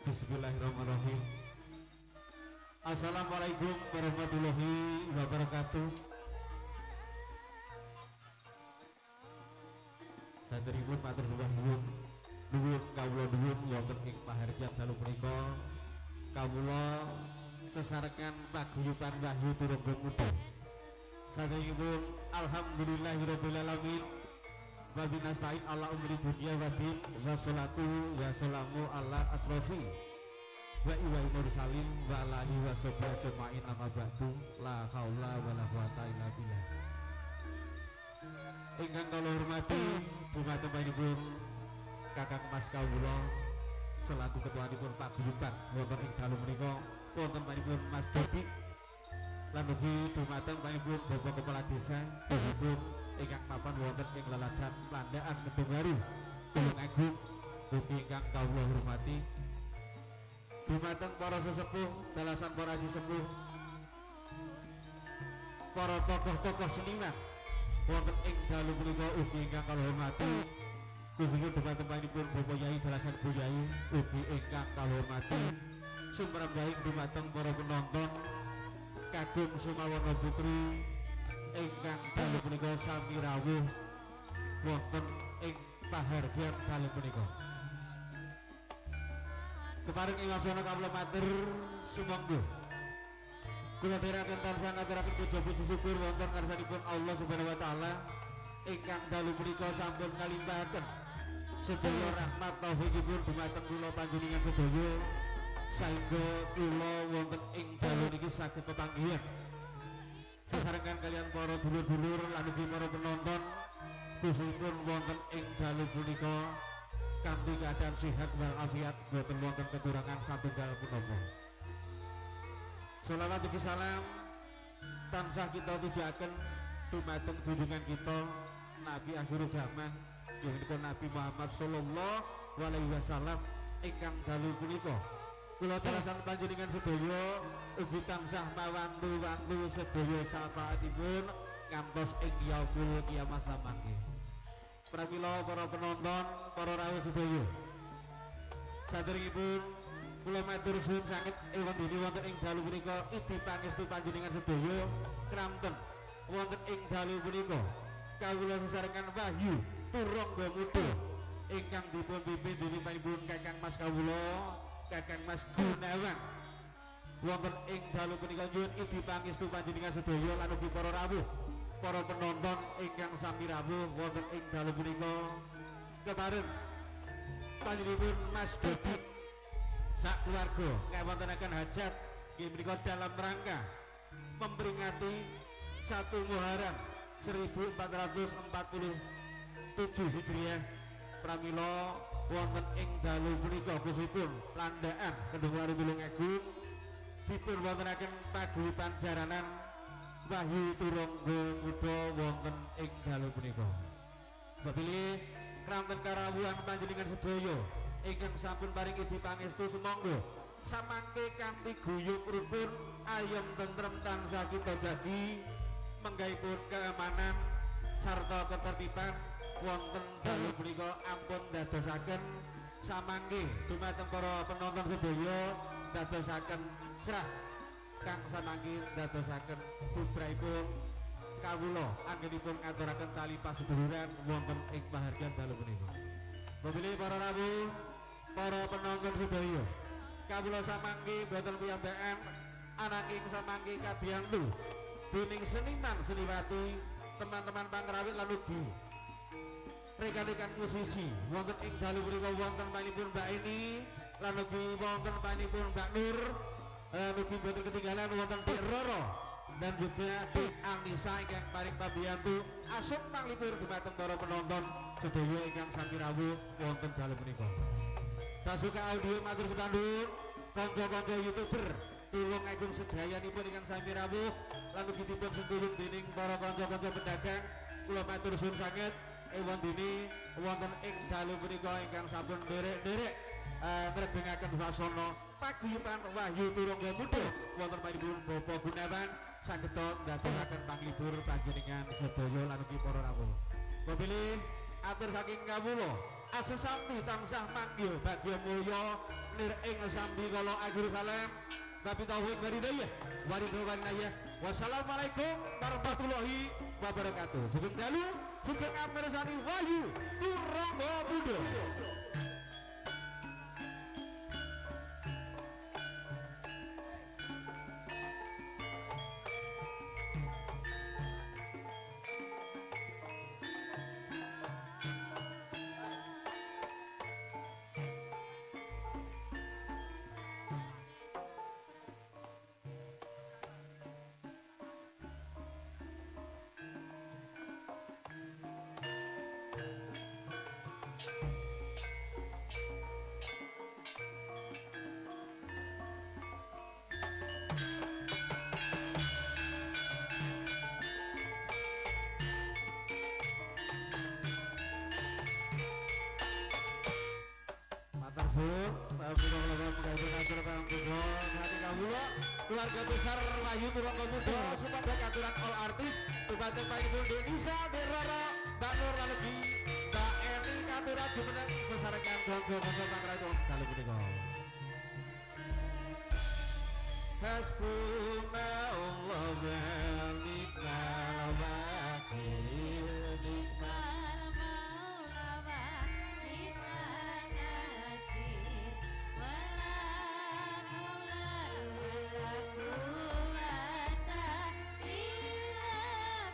Bismillahirrahmanirrahim. Assalamualaikum warahmatullahi wabarakatuh. Saderipun matur sembah nuwun kawula nuwun wonten ing pahargyan dalu punika kawula sesarengan paguyuban wahyu turunggung muda. Saderipun alhamdulillahirabbil alamin. Wa binasta'in ala umri dunya wa din wa salatu wa salamu ala asrofi wa iwai mursalin wa alahi wa sohbah jema'in nama ba'du la haula wa la quwata illa billah. Ingkang kula hormati dumateng panjenengan Kakang Mas kawula selaku ketuanipun paguyuban wonten ing dalu menika wonten panjenengan Mas Dodi lan ugi dumateng panjenengan Bapak Kepala Desa Dahipun ingkang papan wonten ing leladan Plandaan Kedungari Tulung Agung ugi ingkang kawula hormati dumateng para sesepuh dalasan para sesepuh para tokoh-tokoh seniman wonten ing dalu punika ugi ingkang kawula hormati khususipun dumateng panjenengan Bapak Yai dalasan Bu Yai ugi ingkang kawula hormati sumrambahing dumateng para penonton kagum sumawana putri ingkang dalu punika sami rawuh wonten ing pahargyan dalu punika. Keparing ing wasana kawula matur sumangga. Kula dherekaken tansah ngaturaken puja-puji syukur wonten ngarsanipun Allah Subhanahu wa taala ingkang dalu punika sampun kalimpahaken sedaya rahmat taufikipun dumateng kula panjenengan sedaya saengga kula wonten ing dalu niki saged pepanggihan sesarengan kalian para dulur-dulur lan ugi para penonton khususipun wonten ing dalu punika kanthi keadaan sehat wal afiat boten wonten kekurangan satunggal punapa. Shalawat ugi salam tansah kita tujuaken dumateng junjungan kita Nabi akhir zaman yaitu Nabi Muhammad sallallahu alaihi wasallam ingkang dalu punika kula dalasan panjenengan sedaya ugi tansah mawantu-wantu sedaya syafaatipun ngantos ing yaumul kiamat samangke. Pramila para penonton, para rawuh sedaya. Saderengipun kula matur suwun sanget wondene wonten ing dalu punika idi pangestu panjenengan sedaya kranten wonten ing dalu punika kawula sesarengan wahyu turangga muda ingkang dipun pimpin dening panjenengan Kakang Mas kawula Kakang Mas Gunawan wonten ing dalu punika nyuwun idi pangestu panjenengan sedaya lan ugi para rawuh para penonton ingkang sami rawuh wonten ing dalu punika kepareng panjenengan Mas Dodi sak keluarga ngawontenaken hajat nggih menika dalam rangka memperingati 1 Muharram 1447 Hijriah pramila wonten ing dalu punika khususipun Plandaan Kedungari Tulung Agung dipun wontenaken paguyuban jaranan wahyu turangga muda wonten ing dalu punika. Bapilih kranten karawuhan panjenengan sedaya ingkang sampun paring idi pangestu sumangga samangke kanthi guyub rukun ayem tentrem tansah kita jadi menggahipun keamanan sarta ketertiban wonten dalu punika ampun dadosaken samangke dumateng para penonton sedaya dadosaken cerah kang samangke dadosaken putraipun kawula anggenipun ngaturaken tali paseduluran wonten ing pahargyan dalu punika. Mobile para rawuh, para penonton sedaya kawula samangke boten piyambakan ananging samangke kabiyantu dening seniman seniwati teman-teman pangrawit lan ugi rekan-rekan musisi wonten ing dalu punika wonten panjenengan Mbak Ini lan ugi wonten panjenengan Mbak Nur ugi boten ketinggalan wonten Dik Roro dan juga Dik Anissa ingkang paring pabiyantu asung panglipur dumateng para penonton sedaya ingkang sami rawuh wonten dalu punika. Sasuka audio matur sedandur kanca-kanca YouTuber Tulung Agung sedayanipun ingkang sami rawuh lan ugi dipun sengkulung dening para kanca-kanca pedagang kula matur suwun sanget wondene wonten ing dalu punika ingkang sampun nderek-nderek ngrebengaken wasana paguyuban wahyu turangga muda wonten panjenengan Bapak Gunawan saged ndadosaken panglipur panjenengan sedaya lan ugi para rawuh. Mobile atur saking kawula asesami tansah manggil bagya mulya nir ing sambi kala akhir kalam tapi tauhid waridaya waridaya wassalamualaikum warahmatullahi wabarakatuh. Sugeng dalu sugeng amirsani Wahyu Turangga Budo. Keluarga besar Wahyu Turangga Budo sebagai aturan all artis Tubaten Pak Ibu Denisa Deroro Mbak Nur Lalebi Mbak Eni Katuran Jumeneng sesarekan Gonjo Gonjo Pangraiton kali punika Hasbuna Allah wa ni'mal wakil nikmal maula wa ni'mal nasir wala haula wala quwata illa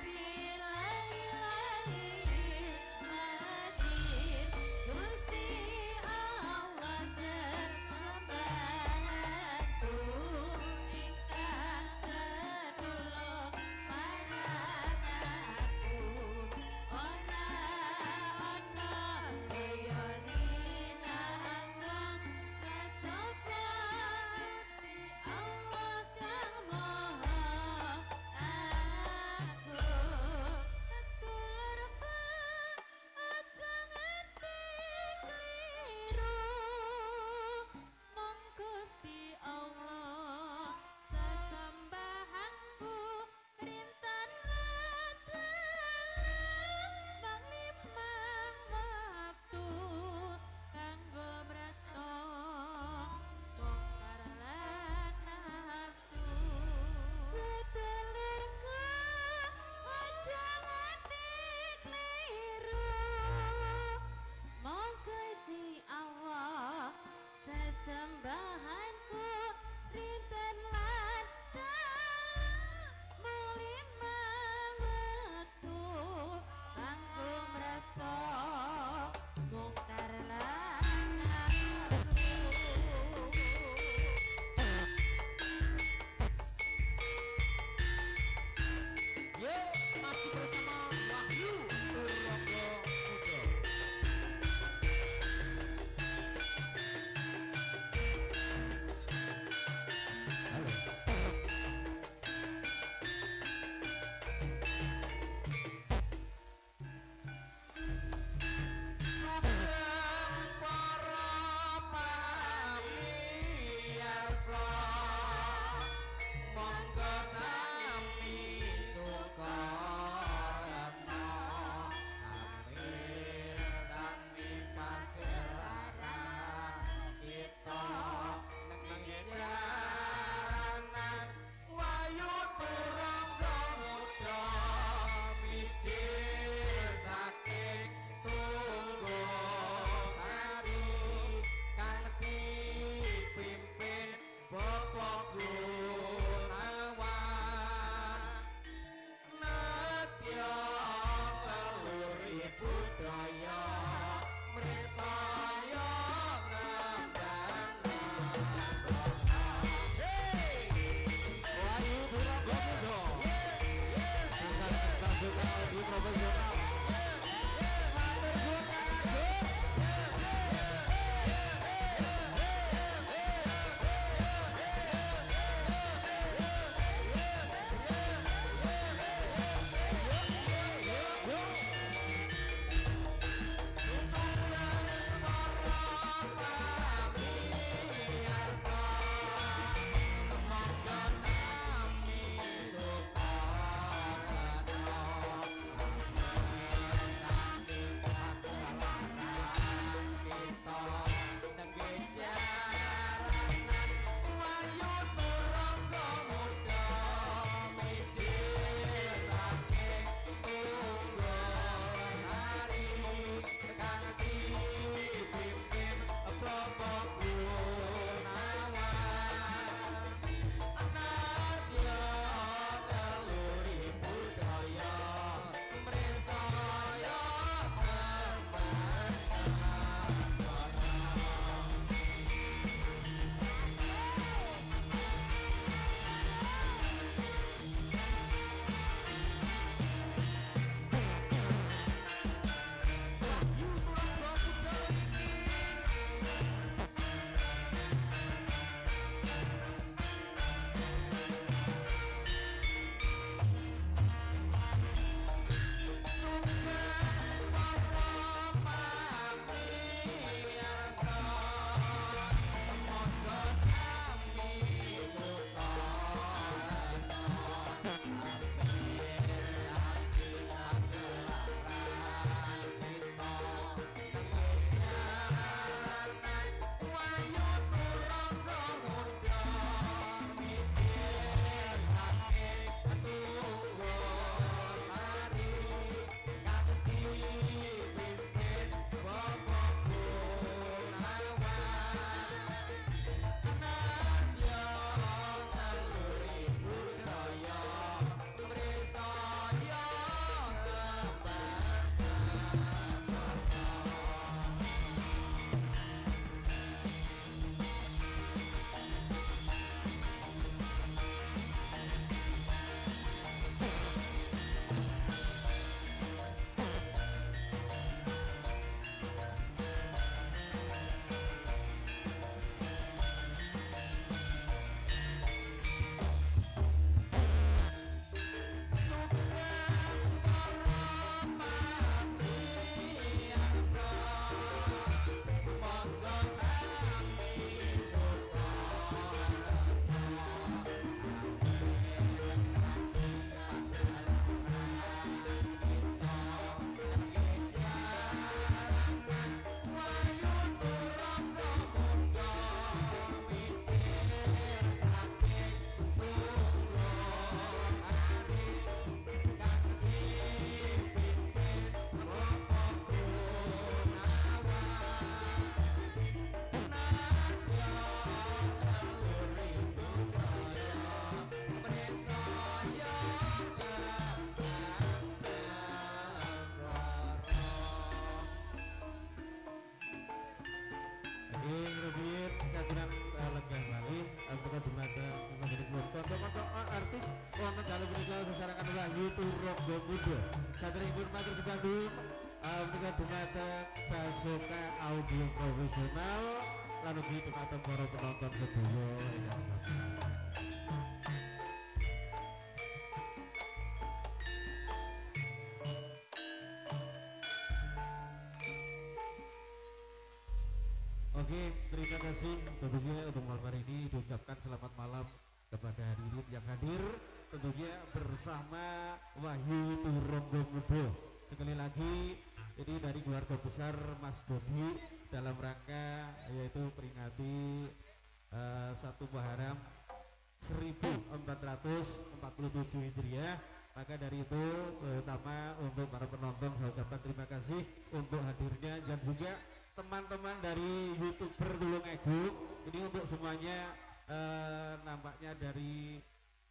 billahil majid Gusti Allah sesembahanku ingkang tetulung panjenenganku kanca-kanca artis wonten dalu punika sesarengan Wahyu Turangga Muda. Saderengipun matur sebandung menika dumateng Basoka Audio Profesional lan ugi dumateng para penonton sedaya ingkang sami. Oke, terima kasih tentunya untuk malam hari ini diucapkan selamat malam kepada hadirin yang hadir tentunya bersama Wahyu Turangga Muda. Sekali lagi ini dari keluarga besar Mas Dodi dalam rangka yaitu peringati 1 Muharram 1447 Hijriah. Maka dari itu terutama untuk para penonton saya ucapkan terima kasih untuk hadirnya dan juga teman-teman dari YouTuber Tulung Agung ini untuk semuanya nampaknya dari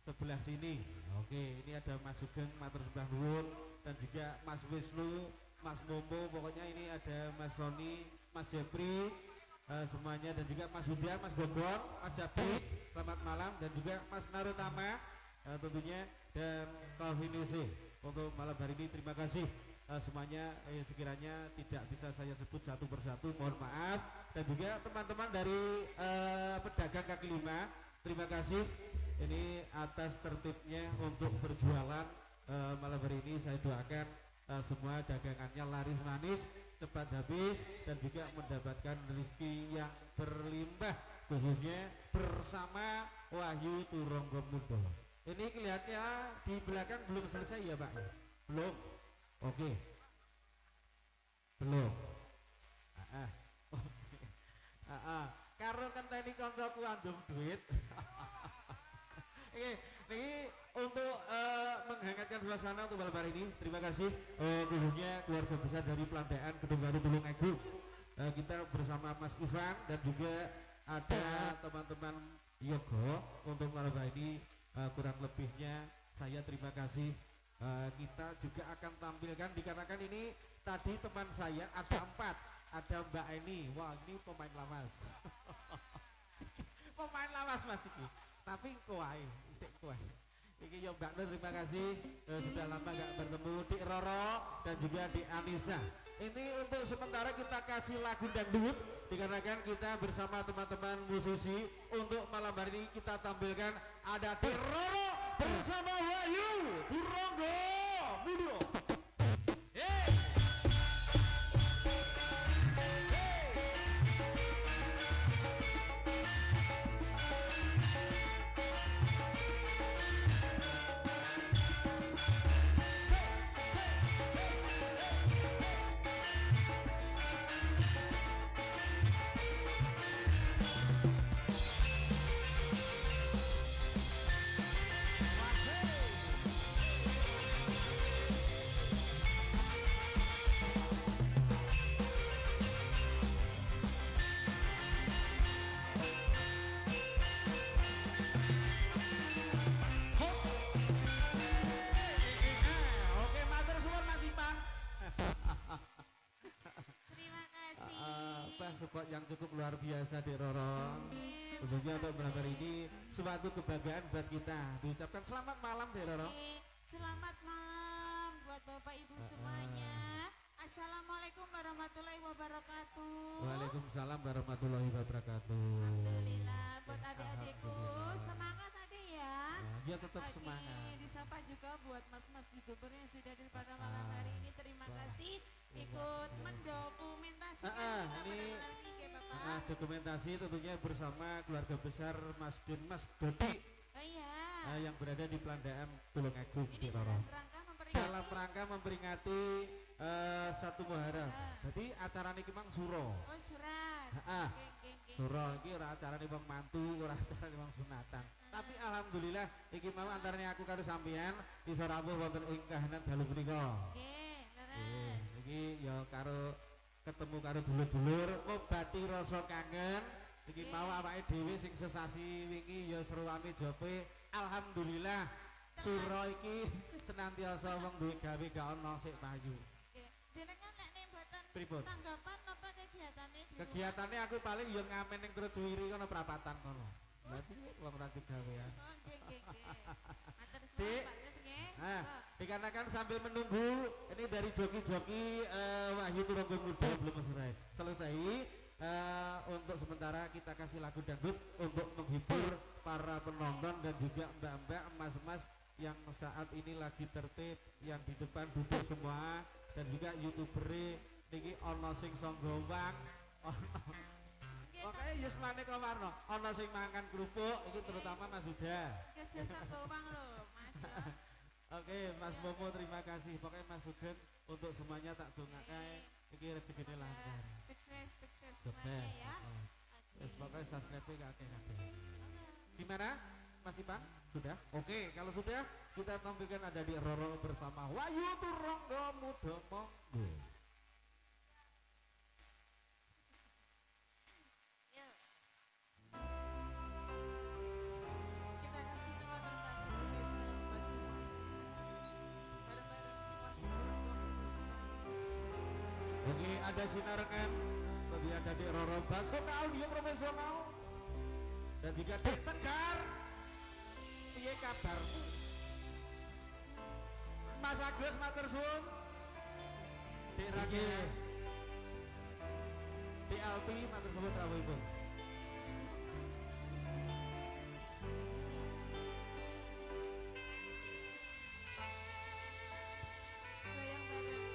sebelah sini. Oke, ini ada Mas Sugeng matur sembah nuwun dan juga Mas Wisnu, Mas Momo, pokoknya ini ada Mas Roni, Mas Jepri semuanya dan juga Mas Huda, Mas Gogor, Mas Jabit, selamat malam dan juga Mas Narutama tentunya dan Kalvinisi untuk malam hari ini terima kasih. Semuanya sekiranya tidak bisa saya sebut satu persatu, mohon maaf dan juga teman-teman dari pedagang kaki lima terima kasih ini atas tertibnya untuk berjualan malam hari ini. Saya doakan semua dagangannya laris manis, cepat habis dan juga mendapatkan rezeki yang berlimpah khususnya bersama Wahyu Turangga Muda. Ini kelihatannya di belakang belum selesai ya Pak? Belum? Oke. Belum. Karo kenteni kancaku andum duit. Ini untuk menghangatkan suasana untuk malam hari ini. Terima kasih khususnya keluarga besar dari Pelandaan Gedung Baru Tulung Agung. Kita bersama Mas Ivan dan juga ada teman-teman Yogo untuk malam hari ini. Kurang lebihnya saya terima kasih. Kita juga akan tampilkan dikarenakan ini tadi teman saya ada 4, ada Mbak Eni. Wah ini pemain lawas. Pemain lawas Mas iki. Tapi kuai, isik kuai. Iki yo Mbak Nur terima kasih sudah lama nggak bertemu Dik Roro dan juga Dik Anissa. Ini untuk sementara kita kasih lagu dangdut dikarenakan kita bersama teman-teman musisi untuk malam hari ini kita tampilkan ada Dik Roro bersama Wahyu Turangga Muda. Support yang cukup luar biasa Dek Roro. Tentunya untuk malam hari ini suatu kebanggaan buat kita. Diucapkan selamat malam Dek Roro. Selamat malam buat Bapak Ibu semuanya. Assalamualaikum warahmatullahi wabarakatuh. Waalaikumsalam warahmatullahi wabarakatuh. Alhamdulillah buat adik-adikku semangat adik ya. Dia tetap semangat. Disapa juga buat mas-mas YouTuber yang sudah hadir pada malam hari ini. Terima kasih ikut mendokumentasikan ini Bapak. Dokumentasi tentunya bersama keluarga besar Mas Dun Mas Dodi. Oh iya. Yang berada di Pelandaan Tulung Agung Ini dalam rangka memperingati 1 Muharram. Jadi acara niki mang suro. Oh surat. Suro iki ora acarane wong mantu, ora acarane wong sunatan. Tapi alhamdulillah iki mau antarane aku karo sampean iso rawuh wonten ing kahanan dalu punika. Nggih, leres. Iki ya karo ketemu karo dulur-dulur ngobati rasa kangen. Iki mau awake dhewe sing sesasi wingi ya seruame jope. Alhamdulillah suro iki senantiasa wong duwe gawe gak ono sik payu. Jenengan nek mboten pripun? Tanggapan apa kegiatane? Kegiatane aku paling ya ngamen ning Kruduwiri kono prapatan kono. Berarti wong ra digawe ya. Oh, nggih. Matur Dik. suwun Pak Gus nggih. Nah, Monggo. dikarenakan sambil menunggu ini dari joki-joki Wahyu Turangga Muda belum selesai. Untuk sementara kita kasih lagu dangdut untuk menghibur para penonton dan juga mbak-mbak, emas-emas yang saat ini lagi tertib, yang di depan duduk semua, dan juga youtuber niki ono sing songgowang, ono pokoknya yes mane kawarno, ono sing mangan kerupuk, ini terutama Mas Huda. Kerja gowang lho, Mas. Ya. Oke, Mas Bomo terima kasih. Pokoknya Mas Sugeng untuk semuanya tak dongake iki rezekine lancar. Sukses Sukses. semuanya ya. Wes pokoknya subscribe kakek-kakek. Gimana? Mas Ipan? Sudah? Oke, kalau sudah kita tampilkan ada di Roro bersama Wahyu Turangga Muda monggo. Yuk. Kita kasih nama terbaik spesial buat semua. Bareng-bareng. Oke, ada sinarengan. Tadi ada di Roro Basoka Audio Profesional. Dan juga Dek Tegar. Piye kabarmu? Mas Agus matur suwun. Dek Rages. Dek Alpi matur suwun rawuhipun. Goyang bareng.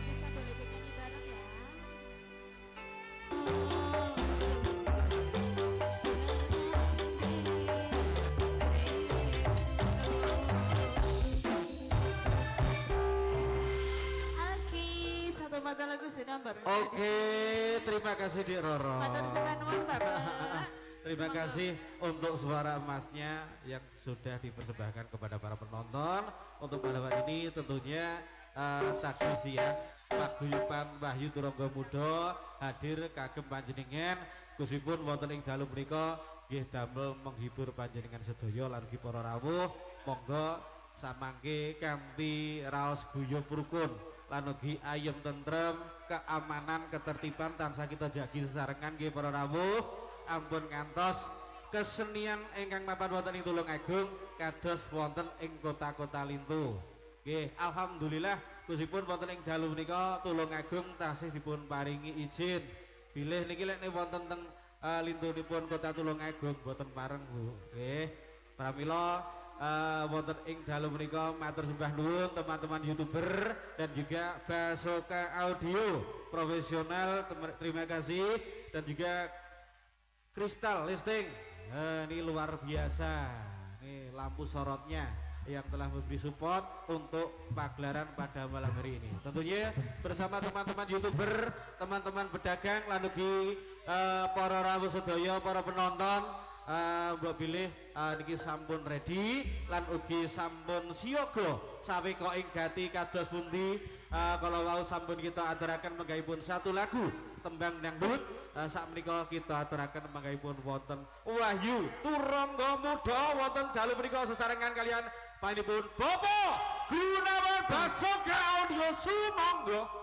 Bisa boleh dinyanyi bareng ya. Oke, satu mata lagu sudah baru. Oke, terima kasih Dik Roro. Matur nuwun Bapak. Terima Semoga- kasih untuk suara emasnya yang sudah dipersembahkan kepada para penonton. Untuk pada hari ini tentunya tradisi ya paguyuban Wahyu Turangga Muda hadir kagem panjenengan kusipun wonten ing dalu menika nggih damel menghibur panjenengan sedaya lan ugi para rawuh. Monggo samangke kanthi raos guyub rukun lan ugi ayem tentrem, keamanan, ketertiban tansah kita jagi sesarengan nggih para rawuh. Ampun ngantos kesenian ingkang mapan wonten ing Tulungagung kados wonten ing kota-kota lintu. Nggih, alhamdulillah kusipun wonten ing dalu menika Tulungagung tasih dipun paringi izin. Bilih niki lek wonten teng lintunipun kota Tulungagung boten pareng, Bu. Nggih. Pramila wonten ing dalu menika matur sembah nuwun teman-teman YouTuber dan juga Basoka Audio Profesional, terima kasih, dan juga Kristal Listing. Ini luar biasa. Ini lampu sorotnya yang telah memberi support untuk pagelaran pada malam hari ini. Tentunya bersama teman-teman YouTuber, teman-teman pedagang, lan ugi para rawuh sedaya, para penonton, mbok bilih niki sampun ready lan ugi sampun siaga saweka ing gati kados pundi. Kalau wau sampun kita aturaken menggahipun satu lagu tembang dangdut. Sak menika kita aturaken manggaipun wonten Wahyu Turangga Muda wonten dalu menika sesarengan kalian panjenengan Bapak Gunawan Basoka Audio sumangga.